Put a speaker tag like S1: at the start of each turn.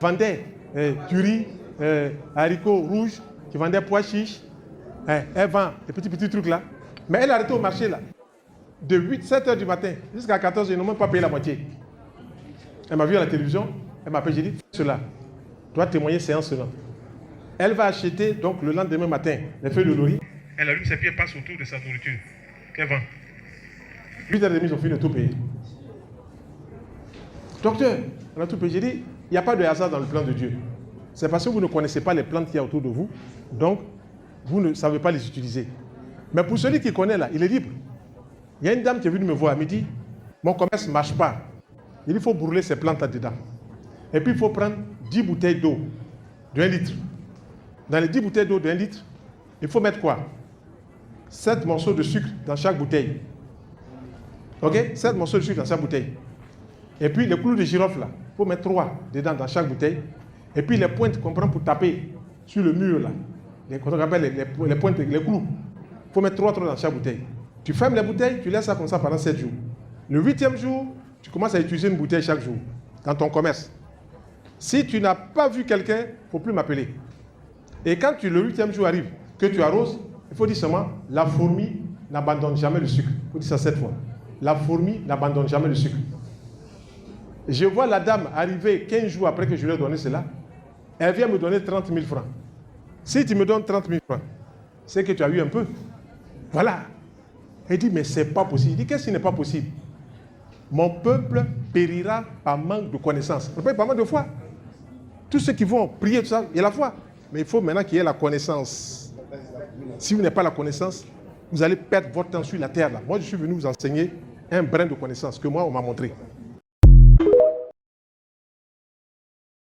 S1: vendait du riz, haricots rouges, qui vendait pois chiches. Elle vend des petits trucs là. Mais elle est arrêtée au marché là. De 7 heures du matin jusqu'à 14 heures, ils n'ont même pas payé la moitié. Elle m'a vu à la télévision, elle m'a appelé, j'ai dit, cela, doit témoigner séance selon. Elle va acheter donc le lendemain matin les feuilles de laurier. Elle allume ses pieds et passe autour de sa nourriture. Qu'elle vend. 8h30, ils ont fini de tout payer. Docteur, on a tout payé. J'ai dit, il n'y a pas de hasard dans le plan de Dieu. C'est parce que vous ne connaissez pas les plantes qu'il y a autour de vous, donc vous ne savez pas les utiliser. Mais pour celui qui connaît là, il est libre. Il y a une dame qui est venue me voir, elle me dit, mon commerce ne marche pas. Il faut brûler ces plantes là-dedans. Et puis il faut prendre 10 bouteilles d'eau de 1 litre. Dans les 10 bouteilles d'eau de 1 litre, il faut mettre quoi? 7 morceaux de sucre dans chaque bouteille. Ok? 7 morceaux de sucre dans chaque bouteille. Et puis les clous de girofle là, il faut mettre 3 dedans dans chaque bouteille. Et puis les pointes qu'on prend pour taper sur le mur là, qu'on appelle les pointes, les clous, il faut mettre 3 dans chaque bouteille. Tu fermes les bouteilles, tu laisses ça comme ça pendant 7 jours. Le 8e jour, tu commences à utiliser une bouteille chaque jour dans ton commerce. Si tu n'as pas vu quelqu'un, il ne faut plus m'appeler. Et quand le 8e jour arrive, que tu arroses, il faut dire seulement, la fourmi n'abandonne jamais le sucre. Il faut dire ça 7 fois. La fourmi n'abandonne jamais le sucre. Je vois la dame arriver 15 jours après que je lui ai donné cela. Elle vient me donner 30 000 francs. Si tu me donnes 30 000 francs, c'est que tu as eu un peu. Voilà. Elle dit, mais c'est pas possible. Il dit, qu'est-ce qui n'est pas possible? Mon peuple périra par manque de connaissance. Par manque de foi. Tous ceux qui vont prier, tout ça, il y a la foi. Mais il faut maintenant qu'il y ait la connaissance. Si vous n'avez pas la connaissance, vous allez perdre votre temps sur la terre. Là. Moi, je suis venu vous enseigner un brin de connaissance que moi, on m'a montré.